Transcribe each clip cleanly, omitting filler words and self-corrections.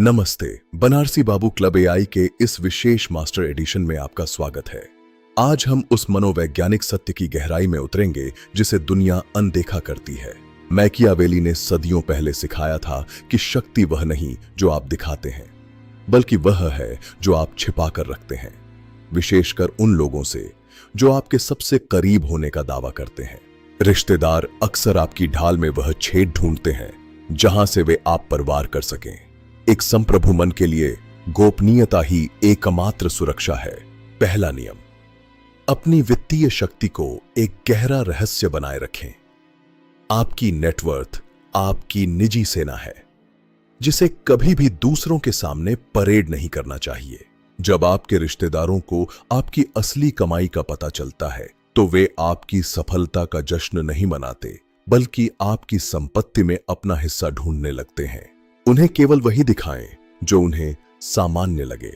नमस्ते, बनारसी बाबू club AI के इस विशेष मास्टर एडिशन में आपका स्वागत है। आज हम उस मनोवैज्ञानिक सत्य की गहराई में उतरेंगे जिसे दुनिया अनदेखा करती है। मैकियावेली ने सदियों पहले सिखाया था कि शक्ति वह नहीं जो आप दिखाते हैं, बल्कि वह है जो आप छिपा कर रखते हैं, विशेषकर उन लोगों से जो आपके सबसे करीब होने का दावा करते हैं। रिश्तेदार अक्सर आपकी ढाल में वह छेद ढूंढते हैं जहां से वे आप पर वार कर सकें। एक संप्रभु मन के लिए गोपनीयता ही एकमात्र सुरक्षा है। पहला नियम, अपनी वित्तीय शक्ति को एक गहरा रहस्य बनाए रखें। आपकी नेटवर्थ आपकी निजी सेना है, जिसे कभी भी दूसरों के सामने परेड नहीं करना चाहिए। जब आपके रिश्तेदारों को आपकी असली कमाई का पता चलता है, तो वे आपकी सफलता का जश्न नहीं मनाते, बल्कि आपकी संपत्ति में अपना हिस्सा ढूंढने लगते हैं। उन्हें केवल वही दिखाएं जो उन्हें सामान्य लगे।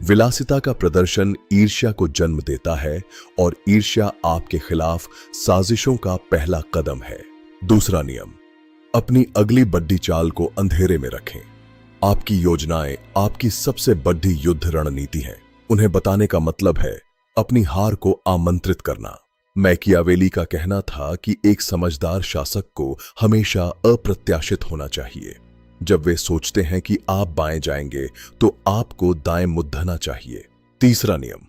विलासिता का प्रदर्शन ईर्ष्या को जन्म देता है और ईर्ष्या आपके खिलाफ साजिशों का पहला कदम है। दूसरा नियम, अपनी अगली बड्डी चाल को अंधेरे में रखें। आपकी योजनाएं आपकी सबसे बड़ी युद्ध रणनीति हैं। उन्हें बताने का मतलब है अपनी हार को आमंत्रित करना। मैकियावेली का कहना था कि एक समझदार शासक को हमेशा अप्रत्याशित होना चाहिए। जब वे सोचते हैं कि आप बाएं जाएंगे, तो आपको दाएं मुद्दना चाहिए। तीसरा नियम,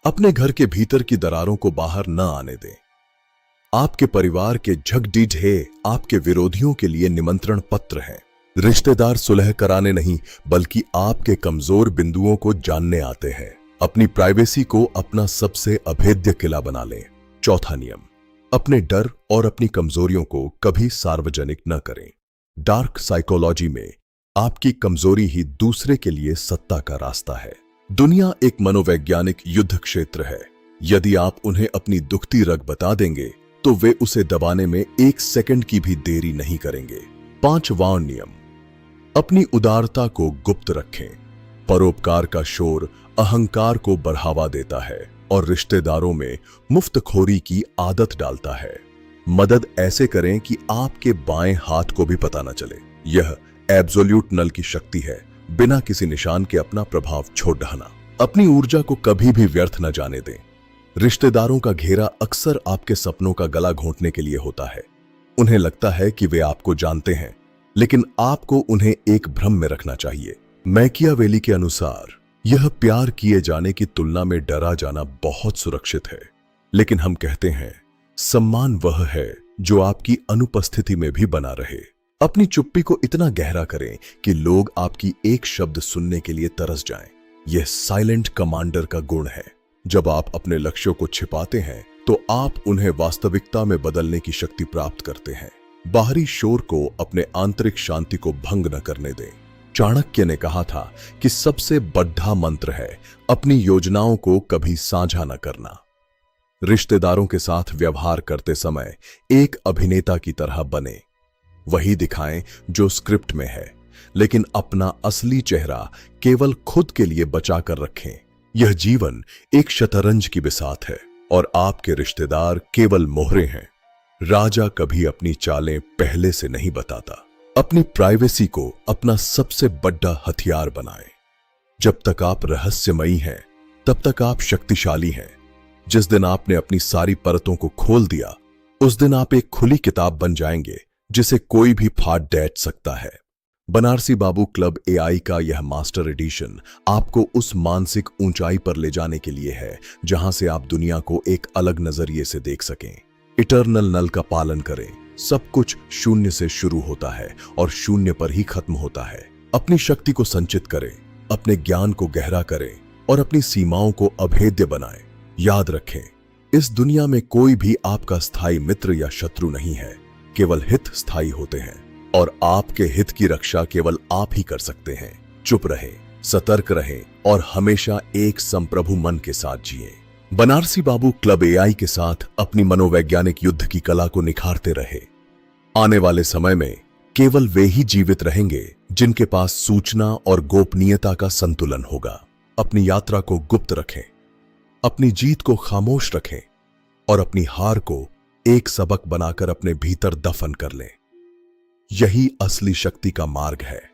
अपने घर के भीतर की दरारों को बाहर न आने दें। आपके परिवार के झगड़ीढे आपके विरोधियों के लिए निमंत्रण पत्र हैं। रिश्तेदार सुलह कराने नहीं, बल्कि आपके कमजोर बिंदुओं को जानने आते हैं। अपनी प्राइवेसी को अपना सबसे अभेद्य किला बना लें। चौथा नियम, अपने डर और अपनी कमजोरियों को कभी सार्वजनिक न करें। डार्क साइकोलॉजी में आपकी कमजोरी ही दूसरे के लिए सत्ता का रास्ता है। दुनिया एक मनोवैज्ञानिक युद्ध क्षेत्र है। यदि आप उन्हें अपनी दुखती रग बता देंगे, तो वे उसे दबाने में 1 सेकंड की भी देरी नहीं करेंगे। पांचवां नियम, अपनी उदारता को गुप्त रखें। परोपकार का शोर अहंकार को बढ़ावा देता है और रिश्तेदारों में मुफ्तखोरी की आदत डालता है। मदद ऐसे करें कि आपके बाएं हाथ को भी पता न चले। यह एब्सोल्यूट नल की शक्ति है, बिना किसी निशान के अपना प्रभाव छोड़ ढाना। अपनी ऊर्जा को कभी भी व्यर्थ न जाने दें। रिश्तेदारों का घेरा अक्सर आपके सपनों का गला घोंटने के लिए होता है। उन्हें लगता है कि वे आपको जानते हैं, लेकिन आपको उन्हें एक भ्रम में रखना चाहिए। मैकियावेली के अनुसार यह प्यार किए जाने की तुलना में डरा जाना बहुत सुरक्षित है। लेकिन हम कहते हैं सम्मान वह है जो आपकी अनुपस्थिति में भी बना रहे। अपनी चुप्पी को इतना गहरा करें कि लोग आपकी एक शब्द सुनने के लिए तरस जाएं। यह साइलेंट कमांडर का गुण है। जब आप अपने लक्ष्यों को छिपाते हैं, तो आप उन्हें वास्तविकता में बदलने की शक्ति प्राप्त करते हैं। बाहरी शोर को अपने आंतरिक शांति को भंग न करने दें। चाणक्य ने कहा था कि सबसे बड़ा मंत्र है अपनी योजनाओं को कभी साझा न करना। रिश्तेदारों के साथ व्यवहार करते समय एक अभिनेता की तरह बने। वही दिखाएं जो स्क्रिप्ट में है, लेकिन अपना असली चेहरा केवल खुद के लिए बचा कर रखें। यह जीवन एक शतरंज की बिसात है और आपके रिश्तेदार केवल मोहरे हैं। राजा कभी अपनी चालें पहले से नहीं बताता। अपनी प्राइवेसी को अपना सबसे बड़ा हथियार बनाएं। जब तक आप रहस्यमयी हैं, तब तक आप शक्तिशाली हैं। जिस दिन आपने अपनी सारी परतों को खोल दिया, उस दिन आप एक खुली किताब बन जाएंगे जिसे कोई भी फाड़ डेट सकता है। बनारसी बाबू क्लब एआई का यह मास्टर एडिशन आपको उस मानसिक ऊंचाई पर ले जाने के लिए है जहां से आप दुनिया को एक अलग नजरिए से देख सकें। इटर्नल नल का पालन करें। सब कुछ शून्य से शुरू होता है और शून्य पर ही खत्म होता है। अपनी शक्ति को संचित करें, अपने ज्ञान को गहरा करें और अपनी सीमाओं को अभेद्य बनाएं। याद रखें, इस दुनिया में कोई भी आपका स्थायी मित्र या शत्रु नहीं है। केवल हित स्थायी होते हैं और आपके हित की रक्षा केवल आप ही कर सकते हैं। चुप रहें, सतर्क रहें और हमेशा एक संप्रभु मन के साथ जिएं। बनारसी बाबू क्लब एआई के साथ अपनी मनोवैज्ञानिक युद्ध की कला को निखारते रहे। आने वाले समय में केवल वे ही जीवित रहेंगे जिनके पास सूचना और गोपनीयता का संतुलन होगा। अपनी यात्रा को गुप्त रखें, अपनी जीत को खामोश रखें और अपनी हार को एक सबक बनाकर अपने भीतर दफन कर लें। यही असली शक्ति का मार्ग है।